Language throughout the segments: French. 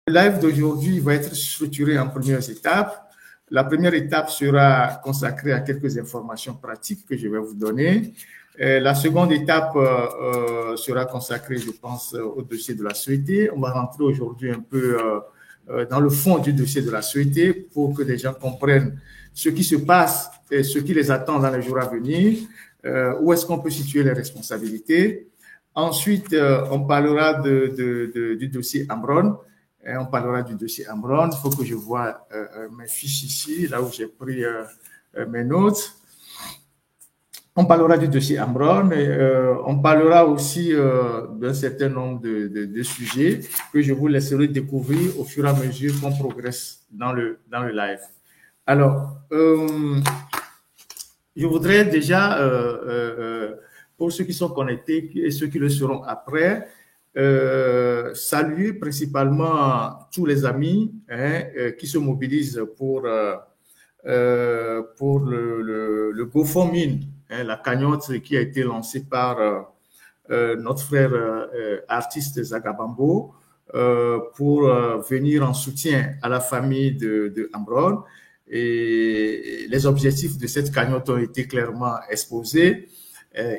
Le live d'aujourd'hui va être structuré en premières étapes. La première étape sera consacrée à quelques informations pratiques que je vais vous donner. La seconde étape sera consacrée, je pense, au dossier de la SOETE. On va rentrer aujourd'hui un peu dans le fond du dossier de la SOETE pour que les gens comprennent ce qui se passe et ce qui les attend dans les jours à venir, où est-ce qu'on peut situer les responsabilités. Ensuite, on parlera du dossier Ambron. On parlera du dossier Ambron. Il faut que je vois mes fiches ici, là où j'ai pris mes notes. On parlera du dossier Ambron. On parlera aussi d'un certain nombre de sujets que je vous laisserai découvrir au fur et à mesure qu'on progresse dans le live. Alors, je voudrais déjà, pour ceux qui sont connectés et ceux qui le seront après, saluer principalement tous les amis qui se mobilisent pour le GoFundMe, la cagnotte qui a été lancée par notre frère artiste Zagabambo pour venir en soutien à la famille de Ambron. Et les objectifs de cette cagnotte ont été clairement exposés.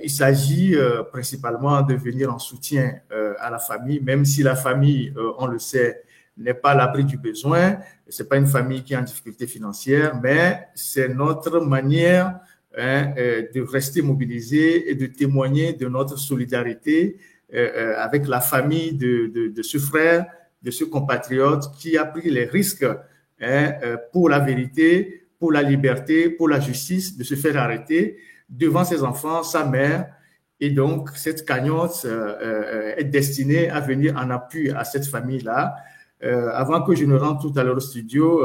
Il s'agit principalement de venir en soutien à la famille, même si la famille, on le sait, n'est pas à l'abri du besoin. Ce n'est pas une famille qui est en difficulté financière, mais c'est notre manière de rester mobilisé et de témoigner de notre solidarité avec la famille de ce frère, de ce compatriote qui a pris les risques pour la vérité, pour la liberté, pour la justice, de se faire arrêter devant ses enfants, sa mère. Et donc, cette cagnotte est destinée à venir en appui à cette famille-là. Avant que je ne rentre tout à l'heure au studio,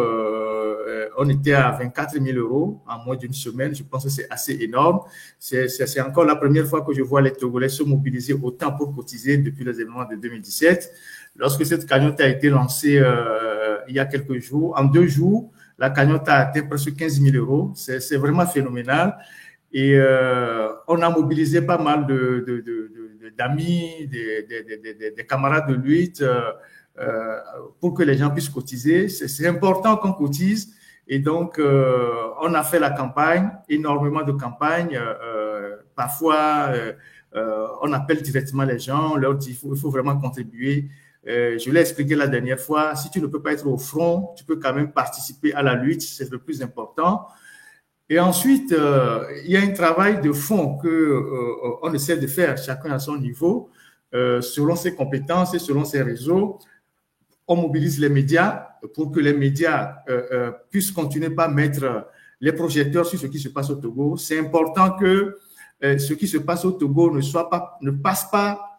on était à 24 000 € en moins d'une semaine. Je pense que c'est assez énorme. C'est encore la première fois que je vois les Togolais se mobiliser autant pour cotiser depuis les événements de 2017. Lorsque cette cagnotte a été lancée il y a quelques jours, en 2 jours, la cagnotte a atteint presque 15 000 €. C'est vraiment phénoménal. Et on a mobilisé pas mal d'amis, des camarades de lutte pour que les gens puissent cotiser. C'est important qu'on cotise. Et donc, on a fait la campagne, énormément de campagnes. Parfois, on appelle directement les gens, on leur dit il faut vraiment contribuer. Je l'ai expliqué la dernière fois, si tu ne peux pas être au front, tu peux quand même participer à la lutte, c'est le plus important. Et ensuite, il y a un travail de fond qu'on essaie de faire, chacun à son niveau, selon ses compétences et selon ses réseaux. On mobilise les médias pour que les médias puissent continuer par mettre les projecteurs sur ce qui se passe au Togo. C'est important que ce qui se passe au Togo ne passe pas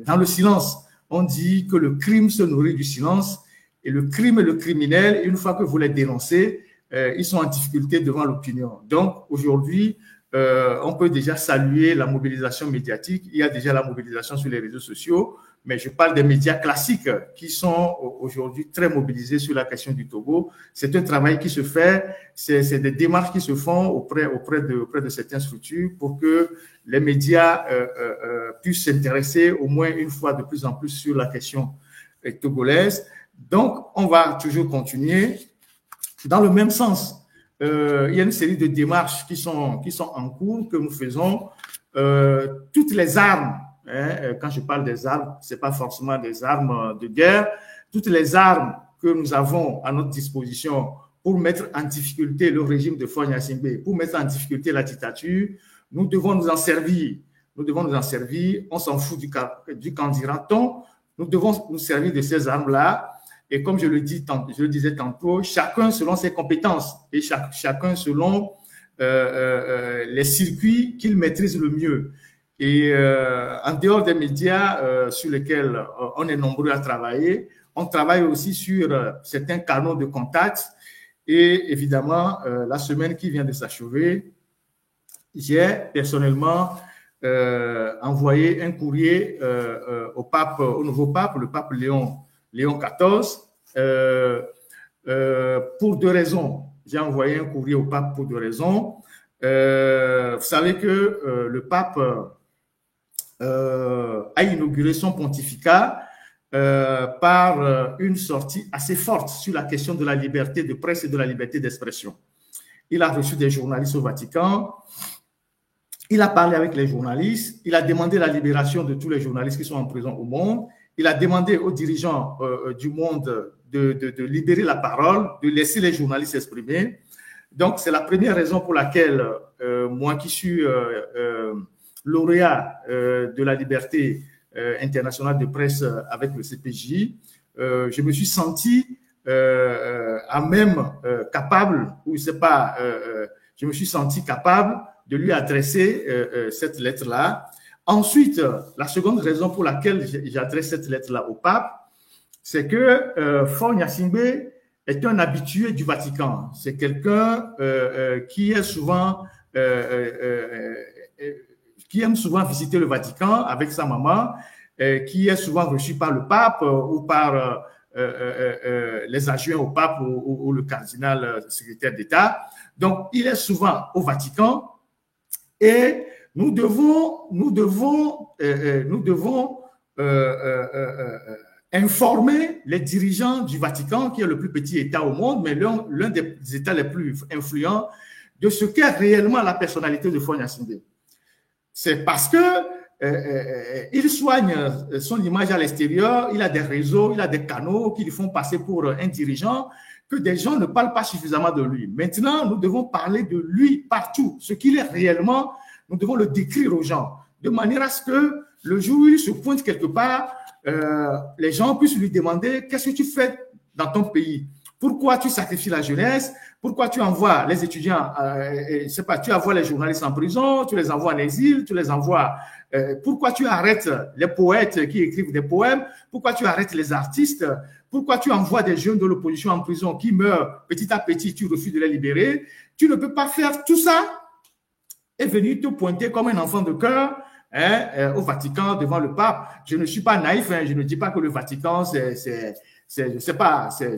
dans le silence. On dit que le crime se nourrit du silence. Et le crime et le criminel, une fois que vous les dénoncez, ils sont en difficulté devant l'opinion. Donc, aujourd'hui, on peut déjà saluer la mobilisation médiatique. Il y a déjà la mobilisation sur les réseaux sociaux, mais je parle des médias classiques qui sont aujourd'hui très mobilisés sur la question du Togo. C'est un travail qui se fait, c'est des démarches qui se font auprès de certaines structures pour que les médias puissent s'intéresser au moins une fois de plus en plus sur la question togolaise. Donc, on va toujours continuer dans le même sens. Il y a une série de démarches qui sont en cours, que nous faisons. Toutes les armes, quand je parle des armes, ce n'est pas forcément des armes de guerre, toutes les armes que nous avons à notre disposition pour mettre en difficulté le régime de Faure Gnassingbé, pour mettre en difficulté la dictature, nous devons nous en servir. Nous devons nous en servir. On s'en fout du candidaton. Nous devons nous servir de ces armes-là. Et comme je le disais tantôt, chacun selon ses compétences et chacun selon les circuits qu'il maîtrise le mieux. Et en dehors des médias sur lesquels on est nombreux à travailler, on travaille aussi sur certains canaux de contact. Et évidemment, la semaine qui vient de s'achever, j'ai personnellement envoyé un courrier au nouveau pape, le pape Léon XIV, pour 2 raisons. J'ai envoyé un courrier au pape pour 2 raisons. Vous savez que le pape a inauguré son pontificat par une sortie assez forte sur la question de la liberté de presse et de la liberté d'expression. Il a reçu des journalistes au Vatican, il a parlé avec les journalistes, il a demandé la libération de tous les journalistes qui sont en prison au monde, il a demandé aux dirigeants du monde de libérer la parole, de laisser les journalistes s'exprimer. Donc, c'est la première raison pour laquelle moi qui suis lauréat de la liberté internationale de presse avec le CPJ, je me suis senti à même capable, ou je sais pas, je me suis senti capable de lui adresser cette lettre-là. Ensuite, la seconde raison pour laquelle j'adresse cette lettre-là au pape, c'est que Faure Gnassingbé est un habitué du Vatican. C'est quelqu'un qui est souvent qui aime souvent visiter le Vatican avec sa maman, qui est souvent reçu par le pape ou par les adjoints au pape ou le cardinal secrétaire d'État. Donc, il est souvent au Vatican et nous devons informer les dirigeants du Vatican, qui est le plus petit État au monde, mais l'un des États les plus influents, de ce qu'est réellement la personnalité de Faure Gnassingbé. C'est parce que il soigne son image à l'extérieur, il a des réseaux, il a des canaux qui lui font passer pour un dirigeant, que des gens ne parlent pas suffisamment de lui. Maintenant, nous devons parler de lui partout. Ce qu'il est réellement, nous devons le décrire aux gens, de manière à ce que le jour où il se pointe quelque part, les gens puissent lui demander qu'est-ce que tu fais dans ton pays, pourquoi tu sacrifies la jeunesse, pourquoi tu envoies les étudiants, c'est pas, tu envoies les journalistes en prison, tu les envoies en exil, tu les envoies, pourquoi tu arrêtes les poètes qui écrivent des poèmes, pourquoi tu arrêtes les artistes, pourquoi tu envoies des jeunes de l'opposition en prison qui meurent petit à petit, tu refuses de les libérer. Tu ne peux pas faire tout ça et venir te pointer comme un enfant de cœur au Vatican devant le pape. Je ne suis pas naïf, je ne dis pas que le Vatican, je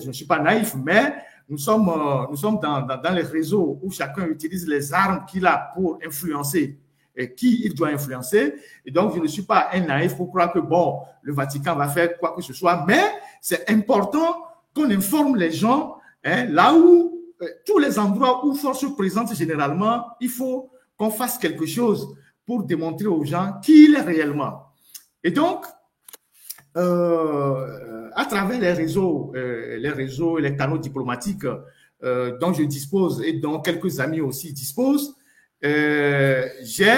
ne suis pas naïf, mais nous sommes dans les réseaux où chacun utilise les armes qu'il a pour influencer et qui il doit influencer. Et donc, je ne suis pas un naïf pour croire que, bon, le Vatican va faire quoi que ce soit, mais c'est important qu'on informe les gens là où, tous les endroits où force se présente généralement, il faut qu'on fasse quelque chose pour démontrer aux gens qui il est réellement. Et donc, à travers les réseaux et les canaux diplomatiques dont je dispose et dont quelques amis aussi disposent, j'ai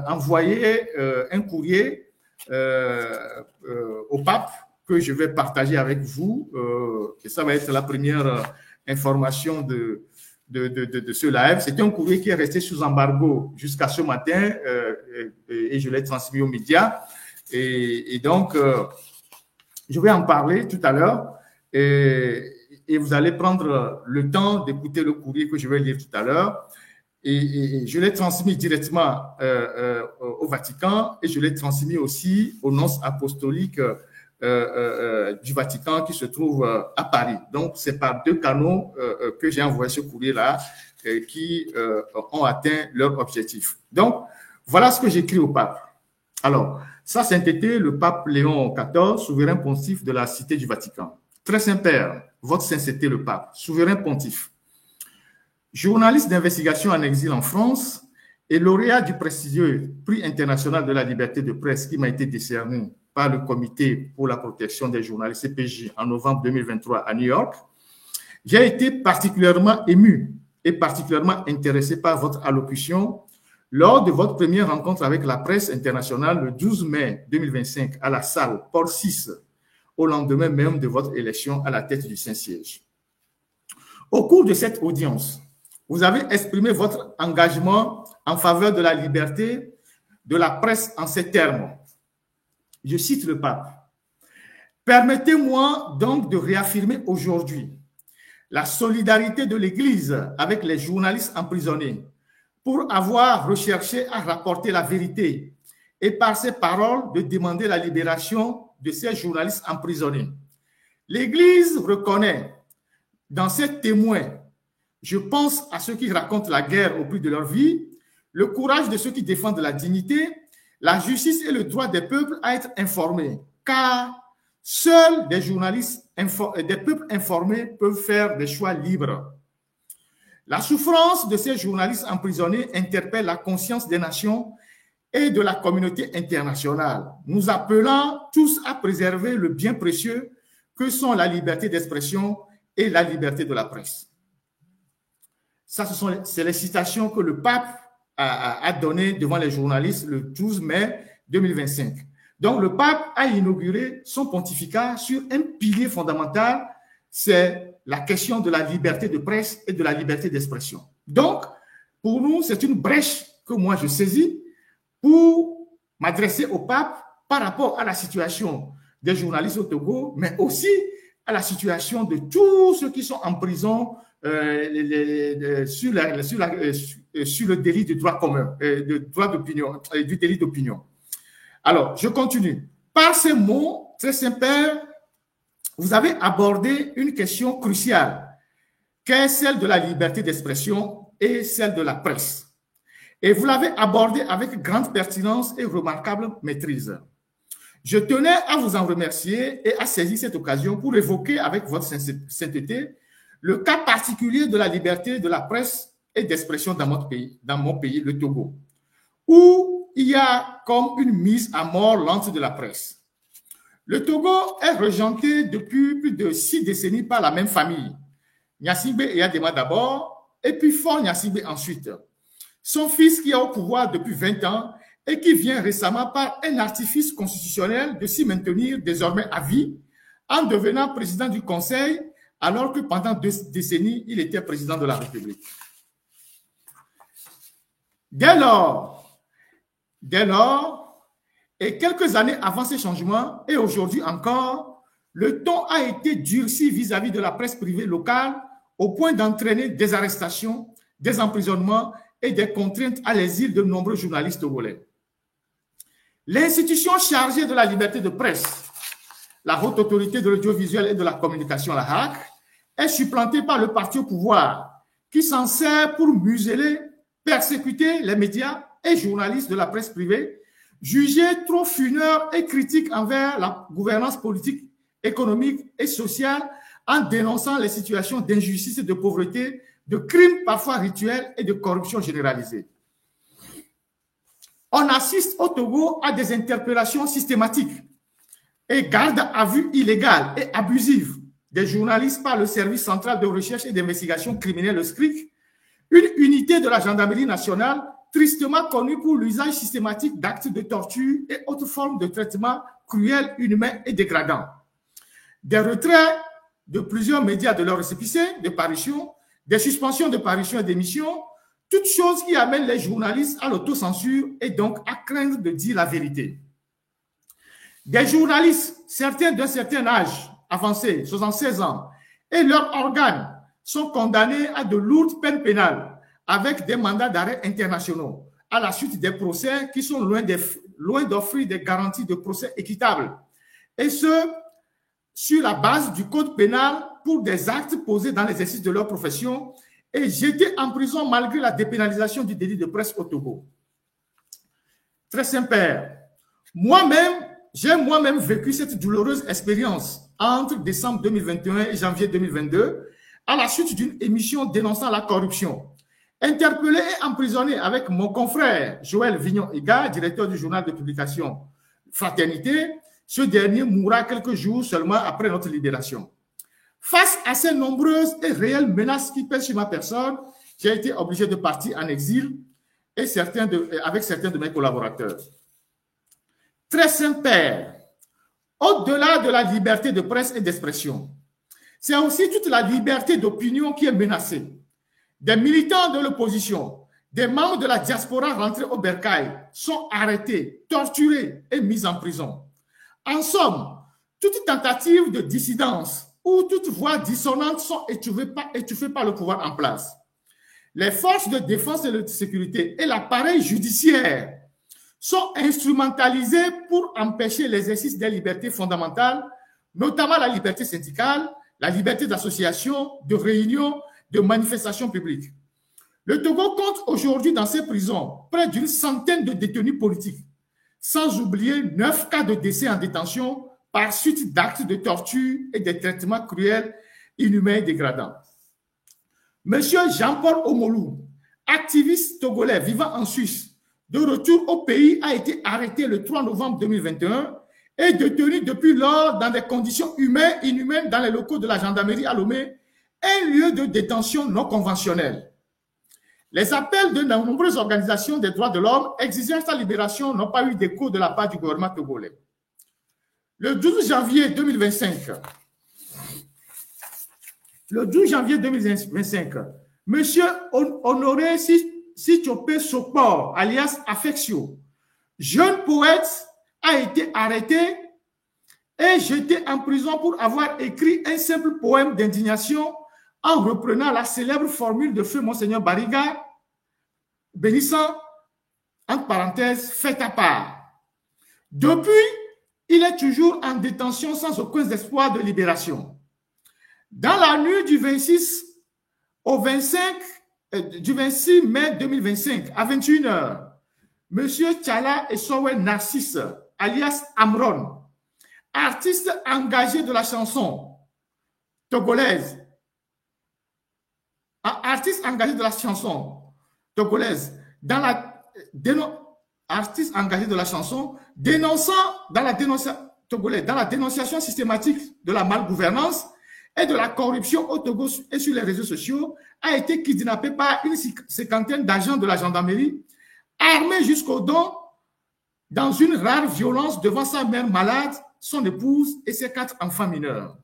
envoyé un courrier au pape que je vais partager avec vous. Et ça va être la première information de ce live. C'est un courrier qui est resté sous embargo jusqu'à ce matin et je l'ai transmis aux médias. Et donc, je vais en parler tout à l'heure et vous allez prendre le temps d'écouter le courrier que je vais lire tout à l'heure. Et je l'ai transmis directement au Vatican et je l'ai transmis aussi au nonce apostolique du Vatican qui se trouve à Paris. Donc, c'est par deux canaux que j'ai envoyé ce courrier-là qui ont atteint leur objectif. Donc, voilà ce que j'écris au pape. Alors, ça, c'était le pape Léon XIV, souverain pontife de la Cité du Vatican. Très Saint-Père, votre sainteté le pape, souverain pontife. Journaliste d'investigation en exil en France et lauréat du prestigieux Prix international de la liberté de presse qui m'a été décerné par le Comité pour la protection des journalistes CPJ en novembre 2023 à New York, j'ai été particulièrement ému et particulièrement intéressé par votre allocution lors de votre première rencontre avec la presse internationale le 12 mai 2025 à la salle Paul VI, au lendemain même de votre élection à la tête du Saint-Siège. Au cours de cette audience, vous avez exprimé votre engagement en faveur de la liberté de la presse en ces termes. Je cite le pape. Permettez-moi donc de réaffirmer aujourd'hui la solidarité de l'Église avec les journalistes emprisonnés pour avoir recherché à rapporter la vérité et par ces paroles de demander la libération de ces journalistes emprisonnés. L'Église reconnaît dans ces témoins, je pense à ceux qui racontent la guerre au prix de leur vie, le courage de ceux qui défendent la dignité, la justice et le droit des peuples à être informés, car Seuls des journalistes, des peuples informés peuvent faire des choix libres. La souffrance de ces journalistes emprisonnés interpelle la conscience des nations et de la communauté internationale, nous appelant tous à préserver le bien précieux que sont la liberté d'expression et la liberté de la presse. Ça, c'est les citations que le pape a données devant les journalistes le 12 mai 2025. Donc, le pape a inauguré son pontificat sur un pilier fondamental, c'est la question de la liberté de presse et de la liberté d'expression. Donc, pour nous, c'est une brèche que moi je saisis pour m'adresser au pape par rapport à la situation des journalistes au Togo, mais aussi à la situation de tous ceux qui sont en prison sur le délit de droit commun, de droit d'opinion, du délit d'opinion. Alors, je continue. Par ces mots, très Saint-Père, vous avez abordé une question cruciale, qui est celle de la liberté d'expression et celle de la presse. Et vous l'avez abordée avec grande pertinence et remarquable maîtrise. Je tenais à vous en remercier et à saisir cette occasion pour évoquer avec votre sainteté le cas particulier de la liberté de la presse et d'expression dans mon pays, le Togo, où il y a comme une mise à mort lente de la presse. Le Togo est regenté depuis plus de 6 décennies par la même famille, Gnassingbé et Adema d'abord, et puis Faure Gnassingbé ensuite. Son fils qui est au pouvoir depuis 20 ans et qui vient récemment par un artifice constitutionnel de s'y maintenir désormais à vie en devenant président du Conseil alors que pendant 2 décennies, il était président de la République. Dès lors, et quelques années avant ces changements, et aujourd'hui encore, le ton a été durci vis-à-vis de la presse privée locale au point d'entraîner des arrestations, des emprisonnements et des contraintes à l'exil de nombreux journalistes togolais. L'institution chargée de la liberté de presse, la Haute Autorité de l'audiovisuel et de la communication, la HAC, est supplantée par le parti au pouvoir qui s'en sert pour museler, persécuter les médias et journalistes de la presse privée, jugés trop funeurs et critiques envers la gouvernance politique, économique et sociale en dénonçant les situations d'injustice et de pauvreté, de crimes parfois rituels et de corruption généralisée. On assiste au Togo à des interpellations systématiques et gardes à vue illégales et abusives des journalistes par le Service central de recherche et d'investigation criminelle, le SCRIC, une unité de la gendarmerie nationale tristement connue pour l'usage systématique d'actes de torture et autres formes de traitement cruels, inhumains et dégradants. Des retraits de plusieurs médias de leur récépissé de parution, des suspensions de parution et d'émission, toutes choses qui amènent les journalistes à l'autocensure et donc à craindre de dire la vérité. Des journalistes, certains d'un certain âge avancé, 76 ans, et leurs organes sont condamnés à de lourdes peines pénales avec des mandats d'arrêt internationaux à la suite des procès qui sont loin d'offrir des garanties de procès équitables. Et ce, sur la base du code pénal pour des actes posés dans l'exercice de leur profession et jetés en prison malgré la dépénalisation du délit de presse au Togo. Très Saint-Père, j'ai moi-même vécu cette douloureuse expérience entre décembre 2021 et janvier 2022 à la suite d'une émission dénonçant la corruption. Interpellé et emprisonné avec mon confrère Joël Vignon-Ega, directeur du journal de publication Fraternité, ce dernier mourra quelques jours seulement après notre libération. Face à ces nombreuses et réelles menaces qui pèsent sur ma personne, j'ai été obligé de partir en exil et avec certains de mes collaborateurs. Très Saint-Père, au-delà de la liberté de presse et d'expression, c'est aussi toute la liberté d'opinion qui est menacée. Des militants de l'opposition, des membres de la diaspora rentrés au bercail sont arrêtés, torturés et mis en prison. En somme, toute tentative de dissidence ou toute voix dissonante sont étouffées par le pouvoir en place. Les forces de défense et de sécurité et l'appareil judiciaire sont instrumentalisés pour empêcher l'exercice des libertés fondamentales, notamment la liberté syndicale, la liberté d'association, de réunion, de manifestation publique. Le Togo compte aujourd'hui dans ses prisons près d'une centaine de détenus politiques, sans oublier 9 cas de décès en détention par suite d'actes de torture et de traitements cruels, inhumains et dégradants. Monsieur Jean-Paul Omolou, activiste togolais vivant en Suisse, de retour au pays, a été arrêté le 3 novembre 2021 et détenu depuis lors dans des conditions inhumaines dans les locaux de la gendarmerie à Lomé, un lieu de détention non conventionnel. Les appels de nombreuses organisations des droits de l'homme exigeant sa libération n'ont pas eu d'écho de la part du gouvernement togolais. Le 12 janvier 2025, M. Honoré Sichopé Sopor, alias Affectio, jeune poète, a été arrêté et jeté en prison pour avoir écrit un simple poème d'indignation en reprenant la célèbre formule de feu Monseigneur Bariga, bénissant, entre parenthèses, fait à part. Depuis, il est toujours en détention sans aucun espoir de libération. Dans la nuit du 26 mai 2025, à 21h, M. Tchala Essowe Narcisse, alias Amron, artiste engagé de la chanson togolaise, dénonçant dans la dénonciation systématique de la malgouvernance et de la corruption au Togo et sur les réseaux sociaux, a été kidnappé par une cinquantaine d'agents de la gendarmerie, armés jusqu'aux dents, dans une rare violence devant sa mère malade, son épouse et ses 4 enfants mineurs.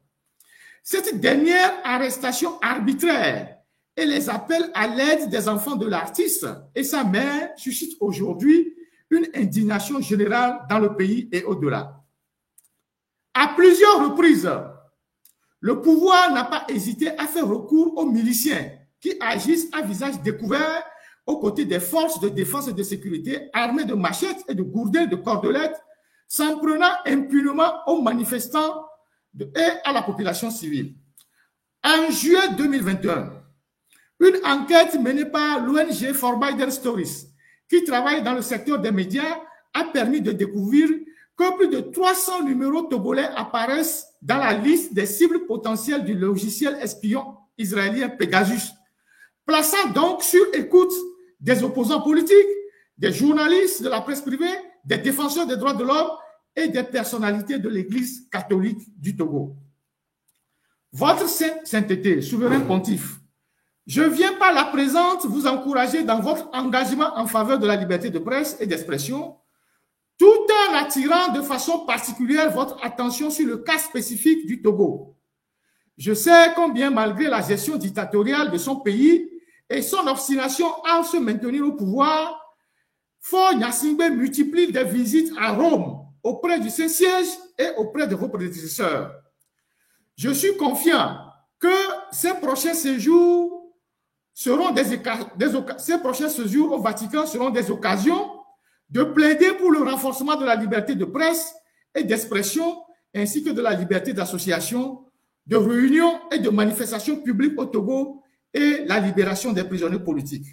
Cette dernière arrestation arbitraire et les appels à l'aide des enfants de l'artiste et sa mère suscitent aujourd'hui une indignation générale dans le pays et au-delà. À plusieurs reprises, le pouvoir n'a pas hésité à faire recours aux miliciens qui agissent à visage découvert aux côtés des forces de défense et de sécurité armées de machettes et de gourdins de cordelettes, s'en prenant impunément aux manifestants et à la population civile. En juillet 2021, une enquête menée par l'ONG For Biden Stories, qui travaille dans le secteur des médias, a permis de découvrir que plus de 300 numéros togolais apparaissent dans la liste des cibles potentielles du logiciel espion israélien Pegasus, plaçant donc sur écoute des opposants politiques, des journalistes de la presse privée, des défenseurs des droits de l'homme et des personnalités de l'Église catholique du Togo. Votre sainteté, souverain pontife, je viens par la présente vous encourager dans votre engagement en faveur de la liberté de presse et d'expression, tout en attirant de façon particulière votre attention sur le cas spécifique du Togo. Je sais combien, malgré la gestion dictatoriale de son pays et son obstination à se maintenir au pouvoir, Faure Gnassingbé multiplie des visites à Rome auprès du Saint-Siège et auprès de vos prédécesseurs. Je suis confiant que ces prochains séjours au Vatican seront des occasions de plaider pour le renforcement de la liberté de presse et d'expression, ainsi que de la liberté d'association, de réunion et de manifestation publique au Togo et la libération des prisonniers politiques.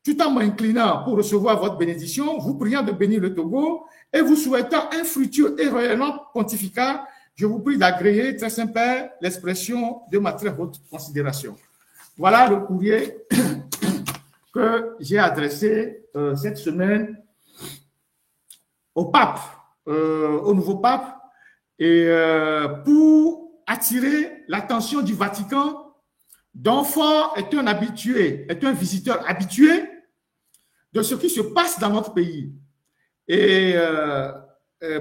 Tout en m'inclinant pour recevoir votre bénédiction, vous priant de bénir le Togo et vous souhaitant un fructueux et rayonnant pontificat, je vous prie d'agréer, très Saint-Père, l'expression de ma très haute considération. Voilà le courrier que j'ai adressé cette semaine au pape, au nouveau pape, et pour attirer l'attention du Vatican, dont Faure est un visiteur habitué de ce qui se passe dans notre pays. Et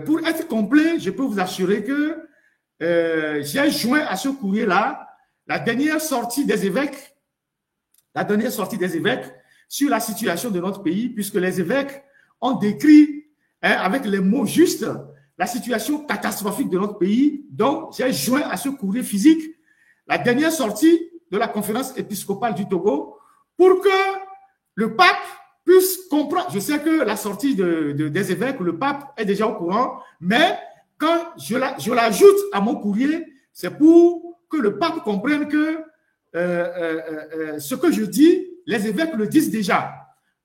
pour être complet, je peux vous assurer que j'ai joint à ce courrier-là la dernière sortie des évêques sur la situation de notre pays, puisque les évêques ont décrit avec les mots justes la situation catastrophique de notre pays. Donc, j'ai joint à ce courrier physique la dernière sortie de la conférence épiscopale du Togo pour que le pape puisse comprendre. Je sais que la sortie des évêques, le pape est déjà au courant, mais quand je l'ajoute à mon courrier, c'est pour que le pape comprenne que ce que je dis, les évêques le disent déjà.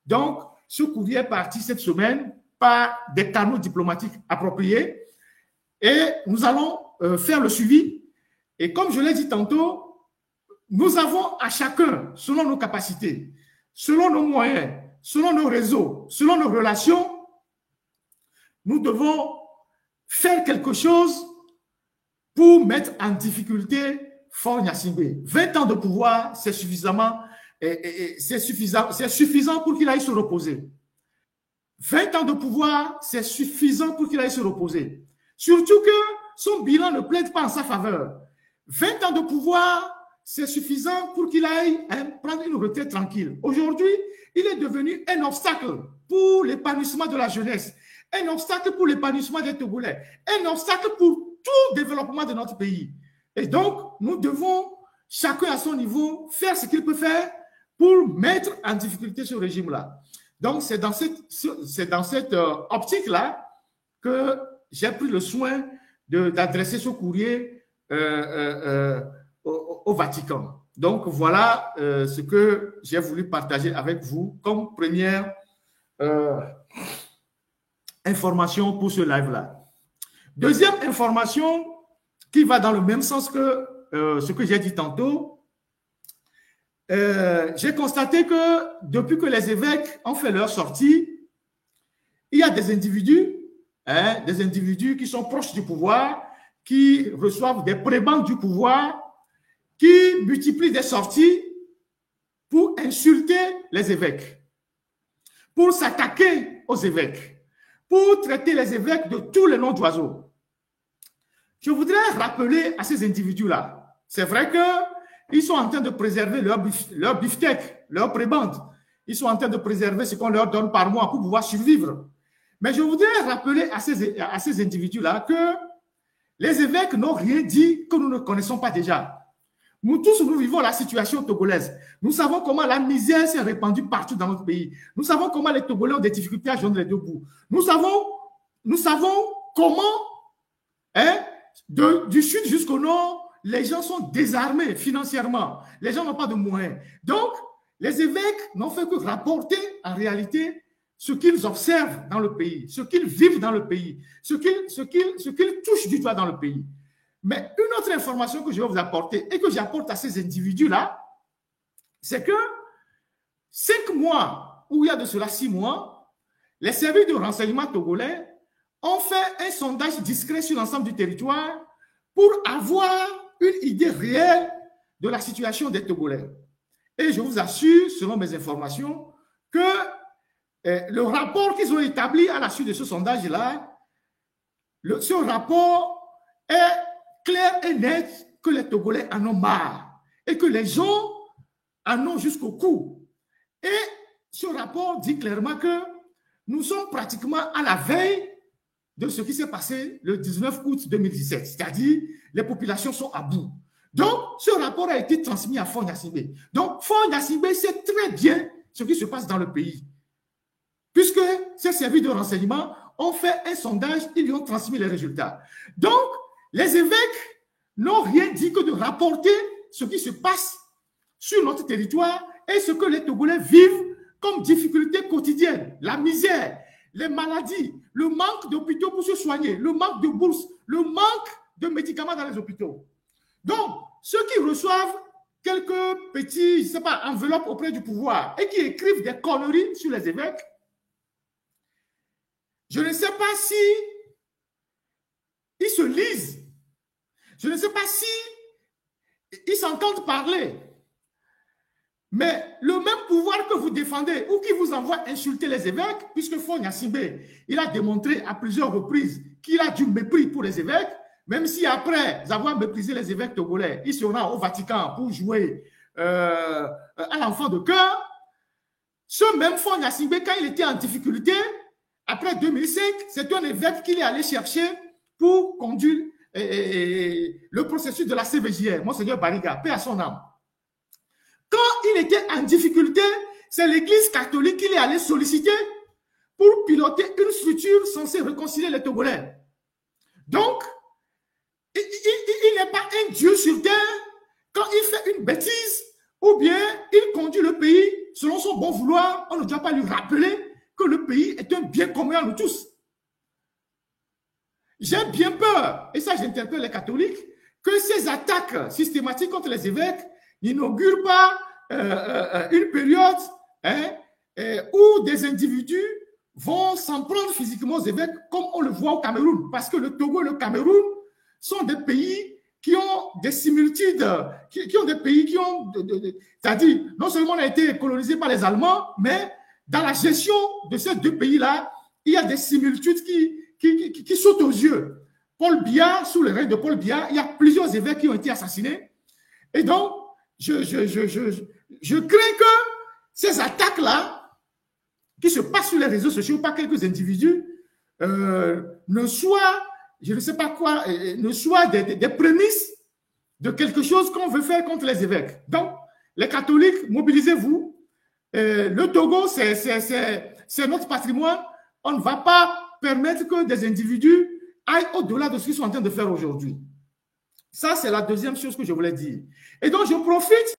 Donc, ce courrier est parti cette semaine par des canaux diplomatiques appropriés Et nous allons faire le suivi. Et comme je l'ai dit tantôt, nous avons à chacun, selon nos capacités, selon nos moyens, selon nos réseaux, selon nos relations, nous devons faire quelque chose pour mettre en difficulté Faure Gnassingbé. 20 ans de pouvoir, c'est suffisamment, c'est suffisant pour qu'il aille se reposer. 20 ans de pouvoir, c'est suffisant pour qu'il aille se reposer. Surtout que son bilan ne plaide pas en sa faveur. 20 ans de pouvoir, c'est suffisant pour qu'il aille prendre une retraite tranquille. Aujourd'hui, il est devenu un obstacle pour l'épanouissement de la jeunesse, un obstacle pour l'épanouissement des Togolais, un obstacle pour tout développement de notre pays. Et donc, nous devons, chacun à son niveau, faire ce qu'il peut faire pour mettre en difficulté ce régime-là. Donc, c'est dans cette optique-là que j'ai pris le soin d'adresser ce courrier au Vatican. Donc, voilà ce que j'ai voulu partager avec vous comme première information pour ce live-là. Deuxième information qui va dans le même sens que ce que j'ai dit tantôt. J'ai constaté que depuis que les évêques ont fait leur sortie, il y a des individus qui sont proches du pouvoir, qui reçoivent des prébendes du pouvoir, qui multiplient des sorties pour insulter les évêques, pour s'attaquer aux évêques, pour traiter les évêques de tous les noms d'oiseaux. Je voudrais rappeler à ces individus-là, c'est vrai qu'ils sont en train de préserver leur beefsteak, leur prébende. Ils sont en train de préserver ce qu'on leur donne par mois pour pouvoir survivre. Mais je voudrais rappeler à ces individus-là que les évêques n'ont rien dit que nous ne connaissons pas déjà. Nous tous, nous vivons la situation togolaise. Nous savons comment la misère s'est répandue partout dans notre pays. Nous savons comment les Togolais ont des difficultés à joindre les deux bouts. Nous savons comment, du sud jusqu'au nord, les gens sont désarmés financièrement. Les gens n'ont pas de moyens. Donc, les évêques n'ont fait que rapporter en réalité ce qu'ils observent dans le pays, ce qu'ils vivent dans le pays, ce qu'ils touchent du doigt dans le pays. Mais une autre information que je vais vous apporter et que j'apporte à ces individus-là, c'est que 5 mois, ou il y a de cela 6 mois, les services de renseignement togolais ont fait un sondage discret sur l'ensemble du territoire pour avoir une idée réelle de la situation des Togolais. Et je vous assure, selon mes informations, que le rapport qu'ils ont établi à la suite de ce sondage-là, ce rapport est clair et net que les Togolais en ont marre et que les gens en ont jusqu'au cou. Et ce rapport dit clairement que nous sommes pratiquement à la veille de ce qui s'est passé le 19 août 2017, c'est-à-dire les populations sont à bout. Donc, ce rapport a été transmis à Faure Gnassingbé. Donc, Faure Gnassingbé sait très bien ce qui se passe dans le pays. Puisque ces services de renseignement ont fait un sondage, ils lui ont transmis les résultats. Donc, les évêques n'ont rien dit que de rapporter ce qui se passe sur notre territoire et ce que les Togolais vivent comme difficultés quotidiennes, la misère, les maladies, le manque d'hôpitaux pour se soigner, le manque de bourses, le manque de médicaments dans les hôpitaux. Donc, ceux qui reçoivent quelques petits, je ne sais pas, enveloppes auprès du pouvoir et qui écrivent des conneries sur les évêques, je ne sais pas si ils se lisent, je ne sais pas si ils s'entendent parler. Mais le même pouvoir que vous défendez ou qui vous envoie insulter les évêques, puisque Faure Gnassingbé, il a démontré à plusieurs reprises qu'il a du mépris pour les évêques, même si après avoir méprisé les évêques togolais, il se rend au Vatican pour jouer à l'enfant de cœur, ce même Faure Gnassingbé, quand il était en difficulté, après 2005, c'est un évêque qu'il est allé chercher pour conduire le processus de la CVJR, Monseigneur Bariga, paix à son âme. Quand il était en difficulté, c'est l'Église catholique qu'il est allé solliciter pour piloter une structure censée réconcilier les Togolais. Donc, il n'est pas un Dieu sur terre quand il fait une bêtise ou bien il conduit le pays selon son bon vouloir. On ne doit pas lui rappeler que le pays est un bien commun à nous tous. j'ai bien peur, et ça j'interpelle les catholiques, que ces attaques systématiques contre les évêques n'inaugurent pas une période hein, où des individus vont s'en prendre physiquement aux évêques, comme on le voit au Cameroun. Parce que le Togo et le Cameroun sont des pays qui ont des similitudes, qui ont des pays qui ont, c'est-à-dire, non seulement on a été colonisé par les Allemands, mais dans la gestion de ces deux pays-là, il y a des similitudes qui sautent aux yeux. Paul Biya, sous le règne de Paul Biya, il y a plusieurs évêques qui ont été assassinés. Et donc, je crains que ces attaques-là, qui se passent sur les réseaux sociaux par quelques individus, ne soient, je ne sais pas quoi, ne soient des prémices de quelque chose qu'on veut faire contre les évêques. Donc, les catholiques, mobilisez-vous. Le Togo, c'est notre patrimoine. On ne va pas permettre que des individus aillent au-delà de ce qu'ils sont en train de faire aujourd'hui. Ça, c'est la deuxième chose que je voulais dire. Et donc, je profite